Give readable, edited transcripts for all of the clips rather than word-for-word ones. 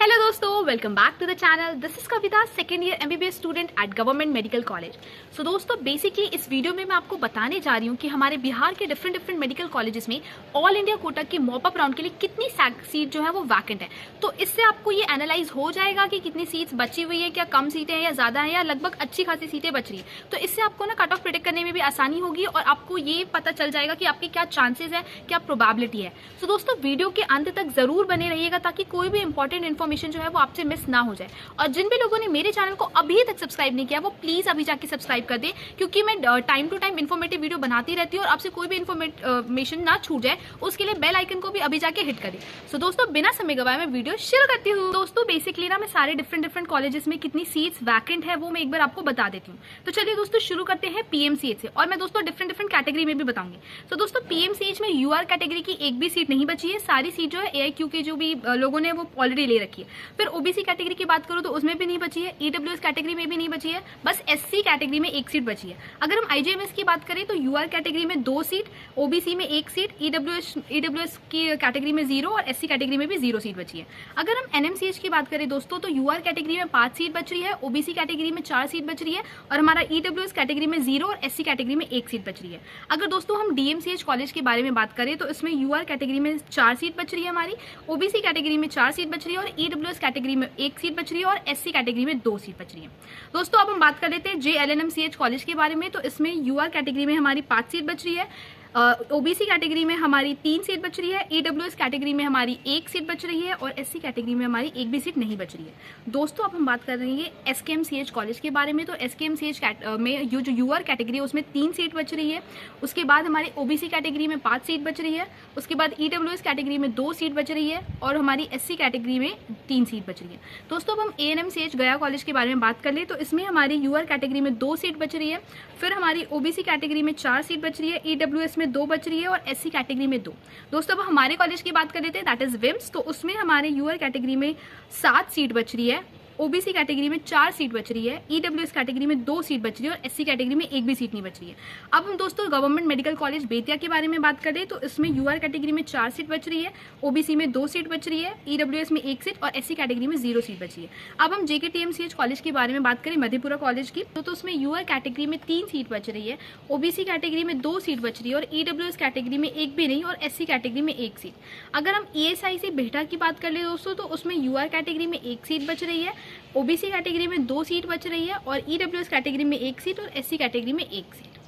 Hello दोस्तों, welcome back to the channel. This is Kavita, second year MBBS student at government medical college. So दोस्तों, basically इस video में मैं आपको बताने जा रही हूँ कि हमारे बिहार के डिफरेंट मेडिकल कॉलेजेस में ऑल इंडिया कोटा के मॉप अप राउंड के लिए कितनी सीट जो है वो वैकेंट है। तो इससे आपको ये एनालाइज हो जाएगा कि कितनी सीट्स बची हुई है, क्या कम सीटें हैं या ज्यादा है या लगभग अच्छी खासी सीटें बच रही है। तो इससे आपको ना कट ऑफ प्रेडिक्ट करने में भी आसानी होगी और आपको ये पता चल जाएगा कि आपके क्या चांसेस है, क्या प्रोबेबिलिटी है। सो दोस्तों, वीडियो के अंत तक जरूर बने रहिएगा ताकि कोई भी इंपॉर्टेंट इन्फॉर्मेशन जो है वो आपसे मिस ना हो जाए। और जिन भी लोगों ने मेरे चैनल को अभी तक सब्सक्राइब नहीं किया वो प्लीज अभी जाके सब्सक्राइब कर दे, क्योंकि मैं time to time informative video बनाती रहती हूँ और आपसे कोई भी इन्फॉर्मेशन ना छूट जाए उसके लिए बेल आइकन को भी अभी जाके हिट कर दे। सो दोस्तों, बिना समय गवाए मैं वीडियो शुरू करती हूँ। दोस्तों, बेसिकली ना मैं सारे डिफरेंट कॉलेजेस में कितनी सीट्स वैकेंट है वो मैं एक बार आपको बता देती हूँ। तो चलिए दोस्तों, शुरू करते हैं पीएमसीएच से और मैं दोस्तों डिफरेंट कैटेगरी में भी बताऊंगी। तो दोस्तों, पीएमसीएच में यूआर कैटेगरी की एक भी सीट नहीं बची है। सारी सीट जो है एआईक्यू के जो भी लोगों ने वो ऑलरेडी ले रखी है। फिर ओबीसी कैटेगरी की बात करूं तो उसमें भी नहीं बची है, ईडब्ल्यूएस कैटेगरी में भी नहीं बची है, बस एससी कैटेगरी में एक सीट बची है। अगर हम आईजीएमएस की बात करें तो यूआर कैटेगरी में 2 सीट, ओबीसी में 1 सीट, ईडब्ल्यूएस की कैटेगरी में 0 और एससी कैटेगरी में भी 0 सीट बची है। अगर हम एनएमसीएच की बात करें दोस्तों तो यूआर कैटेगरी में 5 सीट बच रही है, ओबीसी कैटेगरी में 4 सीट बच रही है और हमारा ईडब्ल्यूएस कैटेगरी में 0 और एससी कैटेगरी में 1 सीट बच रही है। अगर दोस्तों हम डीएमसीएच कॉलेज के बारे में बात करें तो इसमें यूआर कैटेगरी में 4 सीट बच रही है हमारी, ओबीसी कैटेगरी में 4 सीट बच रही है और ईडब्ल्यूएस कैटेगरी में 1 सीट बच रही है और एससी कैटेगरी में 2 सीट बच रही है। दोस्तों, अब हम बात कर लेते हैं जेएलएनएमसीएच कॉलेज के बारे में। तो इसमें यूआर कैटेगरी में हमारी 5 सीट बच रही है, ओबीसी कैटेगरी में हमारी 3 सीट बच रही है, ईडब्ल्यूएस कैटेगरी में हमारी 1 सीट बच रही है और एससी कैटेगरी में हमारी एक भी सीट नहीं बच रही है। दोस्तों, अब हम बात कर रहे हैं एसकेएमसीएच कॉलेज के बारे में। तो एसकेएमसीएच में ये जो यूआर कैटेगरी है उसमें 3 सीट बच रही है, उसके बाद हमारी ओबीसी कैटेगरी में 5 सीट बच रही है, उसके बाद ईडब्ल्यूएस कैटेगरी में 2 सीट बच रही है और हमारी एससी कैटेगरी में 3 सीट बच रही है। दोस्तों, अब हम एएनएमसीएच गया कॉलेज के बारे में बात कर ले तो इसमें हमारी यूआर कैटेगरी में 2 सीट बच रही है, फिर हमारी ओबीसी कैटेगरी में 4 सीट बच रही है, ईडब्ल्यूएस में 2 बच रही है और एससी कैटेगरी में 2। दोस्तों, अब हमारे कॉलेज की बात कर लेते हैं, दैट इज विम्स। तो उसमें हमारे यूआर कैटेगरी में 7 सीट बच रही है, ओबीसी कैटेगरी में 4 सीट बच रही है, ईडब्ल्यूएस कैटेगरी में 2 सीट बच रही है और एससी कैटेगरी में एक भी सीट नहीं बच रही है। अब हम दोस्तों गवर्नमेंट मेडिकल कॉलेज बेतिया के बारे में बात करें तो इसमें यूआर कैटेगरी में 4 सीट बच रही है, ओबीसी में 2 सीट बच रही है, ईडब्ल्यूएस में 1 सीट और एससी कैटेगरी में 0 सीट बची है। अब हम जेकेटीएमसीएच कॉलेज के बारे में बात करें, मधेपुरा कॉलेज की, तो उसमें यूआर कैटेगरी में 3 सीट बच रही है, ओबीसी कैटेगरी में 2 सीट बच रही है और ईडब्ल्यूएस कैटेगरी में एक भी नहीं और एससी कैटेगरी में 1 सीट। अगर हम ईएसआईसी बेहटा की बात कर ले दोस्तों तो उसमें यूआर कैटेगरी में 1 सीट बच रही है, ओबीसी कैटेगरी में 2 सीट बच रही है और ईडब्ल्यूएस कैटेगरी में 1 सीट और एससी कैटेगरी में 1 सीट।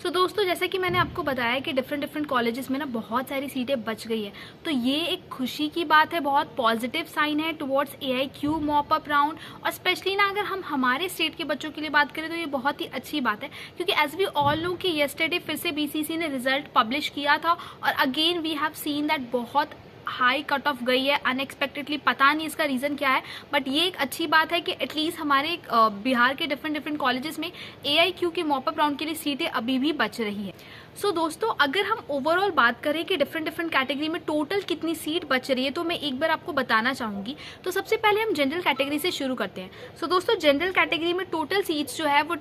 सो दोस्तों, जैसा कि मैंने आपको बताया कि डिफरेंट कॉलेजेस में ना बहुत सारी सीटें बच गई है, तो ये एक खुशी की बात है, बहुत पॉजिटिव साइन है टुवर्ड्स एआईक्यू मॉप अप राउंड। और स्पेशली ना अगर हम हमारे स्टेट के बच्चों के लिए बात करें तो ये बहुत ही अच्छी बात है, क्योंकि एज वी ऑल नो कि येस्टरडे फिर से बीसीसी ने रिजल्ट पब्लिश किया था और again we have seen that बहुत हाई कट ऑफ गई है अनएक्सपेक्टेडली। पता नहीं इसका रीज़न क्या है, बट ये एक अच्छी बात है कि एटलीस्ट हमारे बिहार के डिफरेंट कॉलेजेस में एआईक्यू के मॉप अप राउंड के लिए सीटें अभी भी बच रही है। सो दोस्तों, अगर हम ओवरऑल बात करें कि डिफरेंट कैटेगरी में टोटल कितनी सीट बच रही है तो मैं एक बार आपको बताना चाहूँगी। तो सबसे पहले हम जनरल कैटेगरी से शुरू करते हैं। सो दोस्तों, जनरल कैटेगरी में टोटल सीट्स जो है वो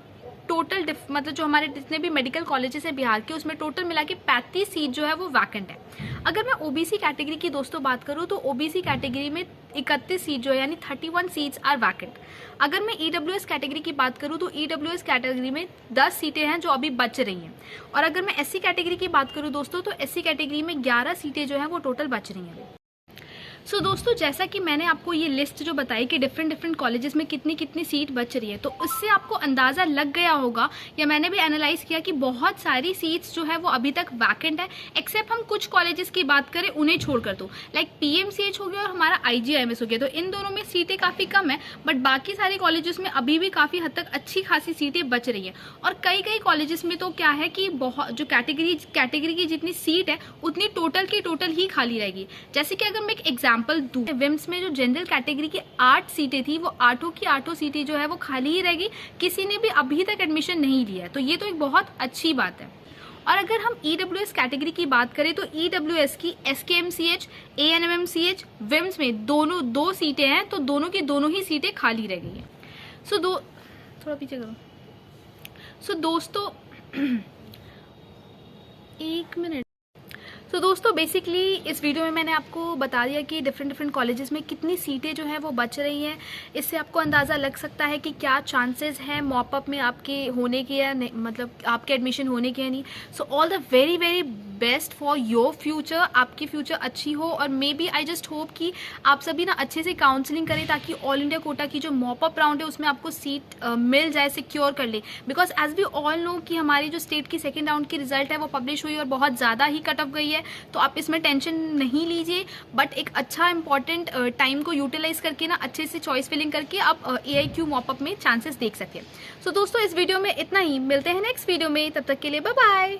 टोटल मतलब जो हमारे जितने भी मेडिकल कॉलेजेस हैं बिहार के उसमें टोटल मिला के 35 सीट जो है वो वैकेंट है। अगर मैं ओबीसी कैटेगरी की दोस्तों बात करूं तो ओबीसी कैटेगरी में 31 सीट जो है यानी 31 सीट्स आर वैकेंट। अगर मैं ईडब्ल्यूएस कैटेगरी की बात करूं तो ईडब्ल्यूएस कैटेगरी में 10 सीटें हैं जो अभी बच रही हैं। और अगर मैं एससी कैटेगरी की बात करूं दोस्तों तो एससी कैटेगरी में 11 सीटें जो है वो टोटल बच रही हैं। सो दोस्तों, जैसा कि मैंने आपको ये लिस्ट जो बताई कि डिफरेंट कॉलेजेस में कितनी कितनी सीट बच रही है, तो उससे आपको अंदाज़ा लग गया होगा या मैंने भी एनालाइज किया कि बहुत सारी सीट्स जो है वो अभी तक वैकेंट है, एक्सेप्ट हम कुछ कॉलेजेस की बात करें उन्हें छोड़कर। तो लाइक पीएमसीएच हो गया और हमारा आईजीआईएमएस हो गया, तो इन दोनों में सीटें काफ़ी कम है, बट बाकी सारे कॉलेजेस में अभी भी काफ़ी हद तक अच्छी खासी सीटें बच रही है। और कई कॉलेजेस में तो क्या है कि बहुत जो कैटेगरी की जितनी सीट है उतनी टोटल की टोटल ही खाली रहेगी। जैसे कि अगर मैं एक एग्जाम्पल दूं, विम्स में जो जनरल कैटेगरी की 8 सीटें थी वो 8 की 8 सीटें जो है वो खाली ही रहेगी, किसी ने भी अभी तक एडमिशन नहीं लिया है, तो ये तो एक बहुत अच्छी बात है। और अगर हम ईडब्ल्यूएस कैटेगरी की बात करें तो ईडब्ल्यूएस की एसकेएमसीएच, एएनएमएमसीएच, विम्स में दोनों 2 सीटें हैं, तो दोनों की दोनों ही सीटें खाली रह गई हैं। थोड़ा पीछे करो। सो दोस्तों एक मिनट। तो दोस्तों बेसिकली इस वीडियो में मैंने आपको बता दिया कि डिफरेंट कॉलेजेस में कितनी सीटें जो हैं वो बच रही हैं। इससे आपको अंदाज़ा लग सकता है कि क्या चांसेस हैं मॉप अप में आपके होने के या नहीं, मतलब आपके एडमिशन होने के या नहीं। So all the very very best for your future, आपकी फ्यूचर अच्छी हो। और maybe I just hope कि आप सभी ना अच्छे से काउंसलिंग करें ताकि ऑल इंडिया कोटा की जो मॉप अप राउंड है उसमें आपको सीट मिल जाए, सिक्योर कर ले। Because as we all know कि हमारी जो स्टेट की सेकेंड राउंड की रिजल्ट है वो पब्लिश हुई और बहुत ज़्यादा ही कट ऑफ गई है। तो आप इसमें टेंशन नहीं लीजिए, बट एक अच्छा इंपॉर्टेंट टाइम को यूटिलाइज करके ना अच्छे से चॉइस फिलिंग करके आप AIQ मॉप अप में चांसेस देख सकें। सो दोस्तों इस वीडियो में इतना ही, मिलते हैं नेक्स्ट वीडियो में, तब तक के लिए बाय बाय।